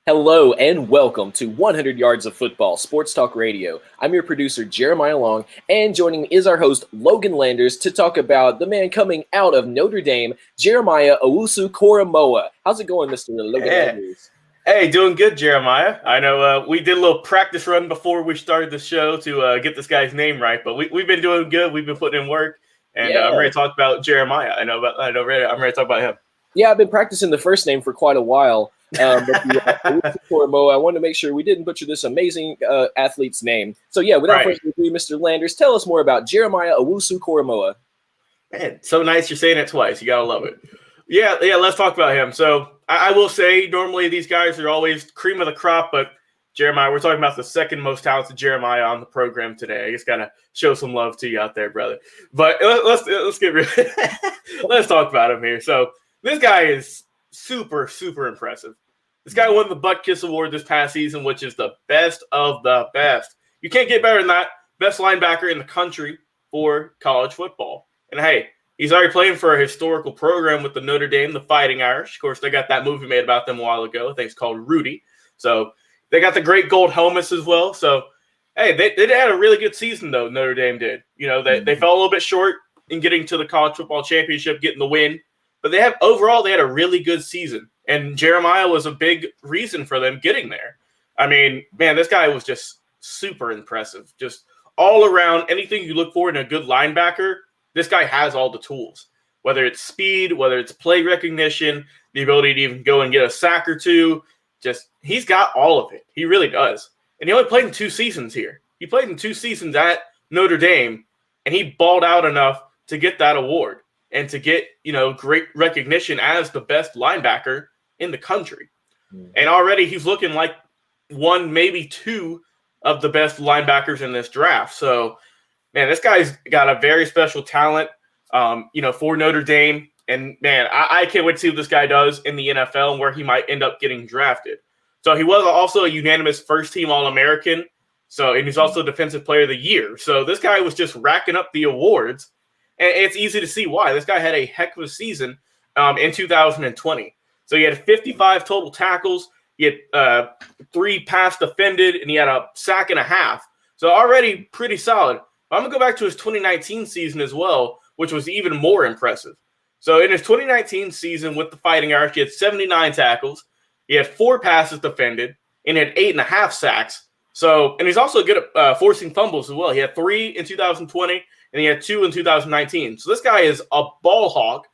Hello and welcome to 100 Yards of Football Sports Talk Radio. I'm your producer, Jeremiah Long, and joining me is our host, Logan Landers, to talk about the man coming out of Notre Dame, Jeremiah Owusu Koramoah. How's it going, Mr. Logan Landers? Hey, doing good, Jeremiah. I know we did a little practice run before we started the show to get this guy's name right, but we've been doing good. We've been putting in work, and I'm ready to talk about Jeremiah. I'm ready to talk about him. Yeah, I've been practicing the first name for quite a while. Owusu Koramoah, I wanted to make sure we didn't butcher this amazing athlete's name. So yeah, without further ado, Mr. Landers, tell us more about Jeremiah Owusu Koramoah. Man, so nice you're saying it twice. You gotta love it. Yeah. Let's talk about him. So I will say, normally these guys are always cream of the crop, but Jeremiah, we're talking about the second most talented Jeremiah on the program today. I just gotta show some love to you out there, brother. But let's get real. Let's talk about him here. So this guy is super, super impressive. This guy won the Butt Kiss Award this past season, which is the best of the best. You can't get better than that. Best linebacker in the country for college football. And hey, he's already playing for a historical program with the Notre Dame, the Fighting Irish. Of course, they got that movie made about them a while ago. I think it's called Rudy. So they got the great gold helmets as well. So, hey, they had a really good season, though, Notre Dame did. You know, they fell a little bit short in getting to the college football championship, getting the win. But they had a really good season. And Jeremiah was a big reason for them getting there. I mean, man, this guy was just super impressive. Just all around, anything you look for in a good linebacker, this guy has all the tools. Whether it's speed, whether it's play recognition, the ability to even go and get a sack or two. Just, he's got all of it. He really does. And he only played in 2 seasons here. He played in 2 seasons at Notre Dame, and he balled out enough to get that award and to get, great recognition as the best linebacker in the country. And already he's looking like one, maybe 2 of the best linebackers in this draft. So, man, this guy's got a very special talent, for Notre Dame. And, man, I can't wait to see what this guy does in the NFL and where he might end up getting drafted. So he was also a unanimous first-team All-American. And he's also Defensive Player of the Year. So this guy was just racking up the awards. And it's easy to see why. This guy had a heck of a season in 2020. So he had 55 total tackles. He had 3 pass defended, and he had a sack and a half. So already pretty solid. I'm going to go back to his 2019 season as well, which was even more impressive. So in his 2019 season with the Fighting Irish, he had 79 tackles. He had 4 passes defended, and had 8.5 sacks. So, and he's also good at forcing fumbles as well. He had 3 in 2020, and he had 2 in 2019. So this guy is a ball hawk.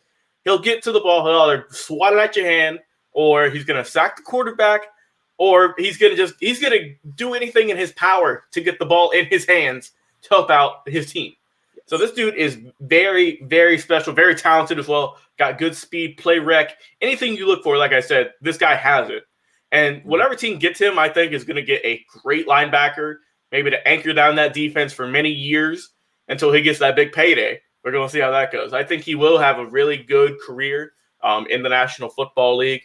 He'll get to the ball, he'll either swat it at your hand, or he's going to sack the quarterback, or he's going to do anything in his power to get the ball in his hands to help out his team. So this dude is very, very special, very talented as well. Got good speed, play rec, anything you look for. Like I said, this guy has it. And whatever team gets him, I think, is going to get a great linebacker, maybe to anchor down that defense for many years until he gets that big payday. We're going to see how that goes. I think he will have a really good career in the National Football League.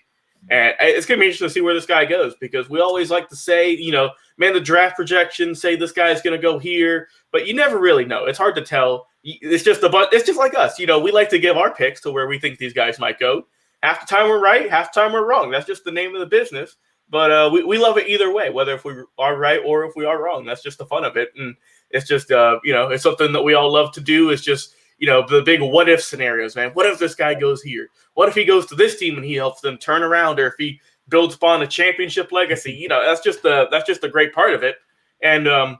And it's going to be interesting to see where this guy goes, because we always like to say, the draft projections say this guy is going to go here, but you never really know. It's hard to tell. It's just like us. We like to give our picks to where we think these guys might go. Half the time we're right, half the time we're wrong. That's just the name of the business. But we love it either way, whether if we are right or if we are wrong. That's just the fun of it. And it's just, it's something that we all love to do. It's just, the big what if scenarios, man. What if this guy goes here? What if he goes to this team and he helps them turn around, or if he builds upon a championship legacy? That's just the great part of it. And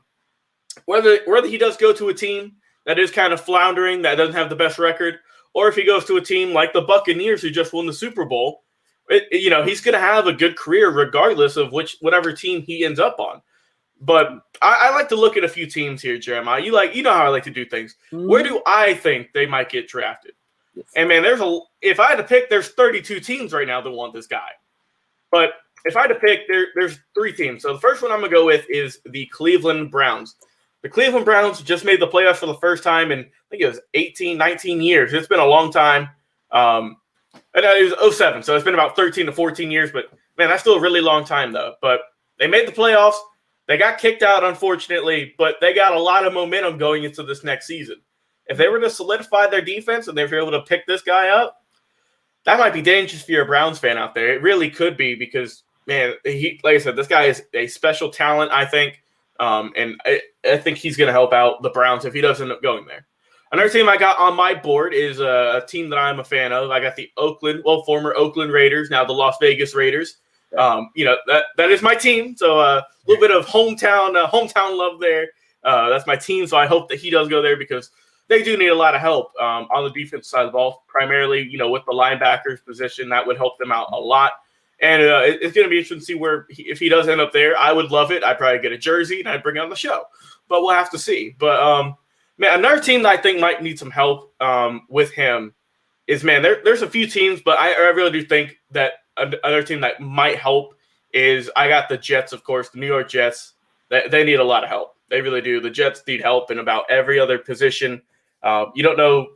whether he does go to a team that is kind of floundering, that doesn't have the best record, or if he goes to a team like the Buccaneers who just won the Super Bowl, he's going to have a good career regardless of whatever team he ends up on. But I like to look at a few teams here, Jeremiah. You know how I like to do things. Mm-hmm. Where do I think they might get drafted? Yes. And man, if I had to pick, there's 32 teams right now that want this guy. But if I had to pick, there's 3 teams. So the first one I'm going to go with is the Cleveland Browns. The Cleveland Browns just made the playoffs for the first time in, I think it was 18, 19 years. It's been a long time. And it was 07, so it's been about 13 to 14 years. But, man, that's still a really long time, though. But they made the playoffs. They got kicked out, unfortunately, but they got a lot of momentum going into this next season. If they were to solidify their defense and they were able to pick this guy up, that might be dangerous for your Browns fan out there. It really could be, because man, like I said, this guy is a special talent, I think. And I think he's going to help out the Browns if he does end up going there. Another team I got on my board is a team that I'm a fan of. I got the former Oakland Raiders, now the Las Vegas Raiders. That is my team. So a little bit of hometown love there. That's my team. So I hope that he does go there because they do need a lot of help on the defense side of the ball, primarily, with the linebackers position. That would help them out a lot. And it's going to be interesting to see if he does end up there. I would love it. I'd probably get a jersey and I'd bring it on the show. But we'll have to see. But, man, another team that I think might need some help with him is, man, there's a few teams, but I really do think that another team that might help is I got the Jets, of course, the New York Jets. They need a lot of help. They really do. The Jets need help in about every other position. You don't know,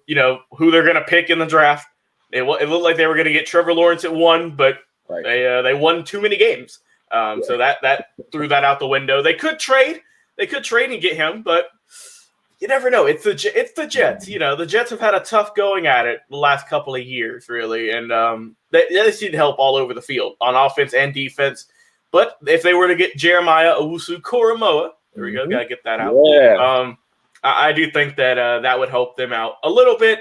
who they're going to pick in the draft. It looked like they were going to get Trevor Lawrence at 1, but right. They won too many games. So that threw that out the window. They could trade. And get him, but you never know. It's the Jets. The Jets have had a tough going at it the last couple of years, really, and they need help all over the field on offense and defense. But if they were to get Jeremiah Owusu Koramoah, there we go, gotta get that out. Yeah. I do think that that would help them out a little bit.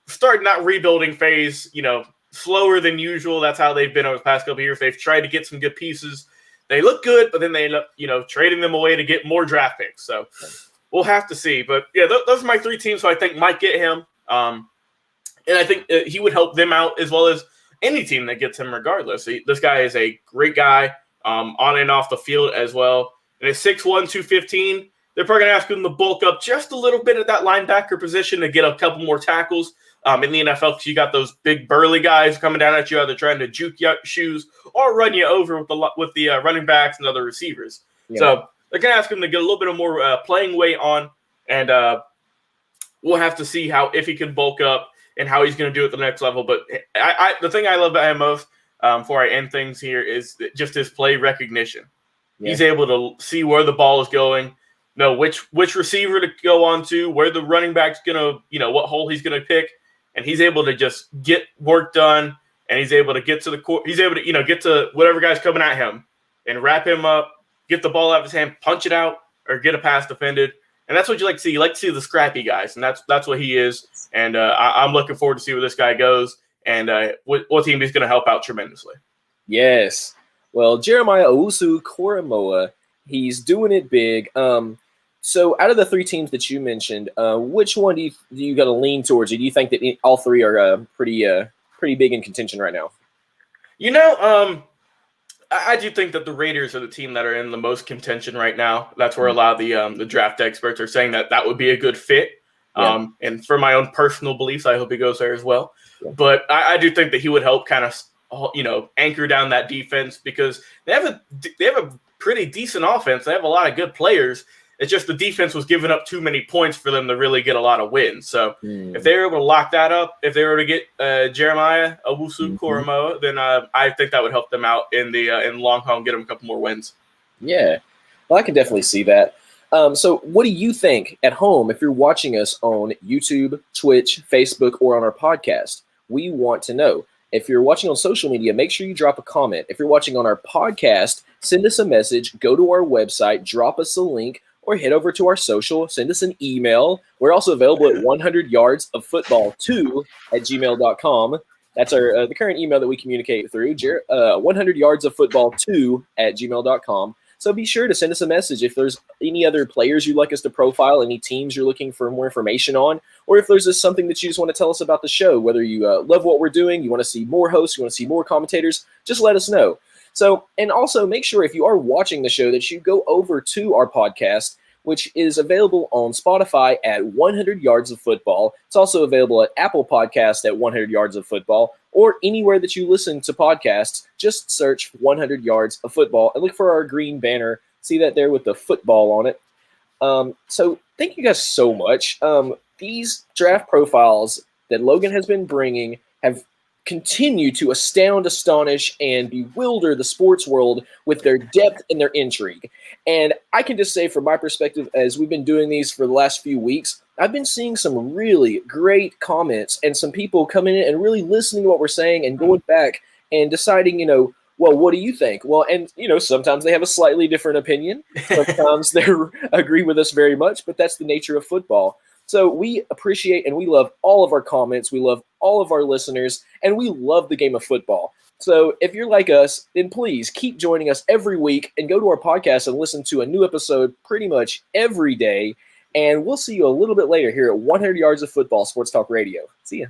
Starting that rebuilding phase, slower than usual. That's how they've been over the past couple of years. They've tried to get some good pieces. They look good, but then they end up, trading them away to get more draft picks. So we'll have to see. But, yeah, those are my 3 teams who I think might get him. And I think he would help them out as well as any team that gets him regardless. This guy is a great guy on and off the field as well. And at 6'1", 215, they're probably going to ask him to bulk up just a little bit at that linebacker position to get a couple more tackles. In the NFL, because you got those big burly guys coming down at you, either trying to juke you out shoes or run you over with the running backs and other receivers. Yeah. So they're going to ask him to get a little bit of more playing weight on, and we'll have to see if he can bulk up and how he's going to do it at the next level. But the thing I love about him most, before I end things here, is just his play recognition. Yeah. He's able to see where the ball is going, know which receiver to go on to, where the running back's going to, what hole he's going to pick. And he's able to just get work done, and he's able to get to the court. He's able to, get to whatever guy's coming at him and wrap him up, get the ball out of his hand, punch it out, or get a pass defended. And that's what you like to see. You like to see the scrappy guys, and that's what he is. And I'm looking forward to see where this guy goes and what team he's going to help out tremendously. Yes. Well, Jeremiah Owusu Koramoah, he's doing it big. So out of the 3 teams that you mentioned, which one do you got to lean towards? Or do you think that all 3 are pretty big in contention right now? I do think that the Raiders are the team that are in the most contention right now. That's where a lot of the draft experts are saying that would be a good fit. Yeah. And for my own personal beliefs, I hope he goes there as well. Yeah. But I do think that he would help kind of, anchor down that defense because they have a pretty decent offense. They have a lot of good players. It's just the defense was giving up too many points for them to really get a lot of wins. So if they were able to lock that up, if they were to get Jeremiah Owusu Koramoah, then I think that would help them out in the long haul and get them a couple more wins. Yeah, well, I can definitely see that. So what do you think at home if you're watching us on YouTube, Twitch, Facebook, or on our podcast? We want to know. If you're watching on social media, make sure you drop a comment. If you're watching on our podcast, send us a message, go to our website, drop us a link, or head over to our social, send us an email. We're also available at 100yardsoffootball2@gmail.com. That's our the current email that we communicate through, 100yardsoffootball2@gmail.com. So be sure to send us a message if there's any other players you'd like us to profile, any teams you're looking for more information on, or if there's just something that you just want to tell us about the show, whether you love what we're doing, you want to see more hosts, you want to see more commentators, just let us know. So, and also make sure if you are watching the show that you go over to our podcast, which is available on Spotify at 100 Yards of Football. It's also available at Apple Podcasts at 100 Yards of Football, or anywhere that you listen to podcasts. Just search 100 Yards of Football and look for our green banner. See that there with the football on it. So thank you guys so much. These draft profiles that Logan has been bringing have continue to astound, astonish, and bewilder the sports world with their depth and their intrigue. And I can just say from my perspective, as we've been doing these for the last few weeks, I've been seeing some really great comments and some people coming in and really listening to what we're saying and going back and deciding, well, what do you think? Well, and sometimes they have a slightly different opinion. Sometimes they agree with us very much, but that's the nature of football. So we appreciate and we love all of our comments. We love all of our listeners, and we love the game of football. So if you're like us, then please keep joining us every week and go to our podcast and listen to a new episode pretty much every day. And we'll see you a little bit later here at 100 Yards of Football Sports Talk Radio. See ya.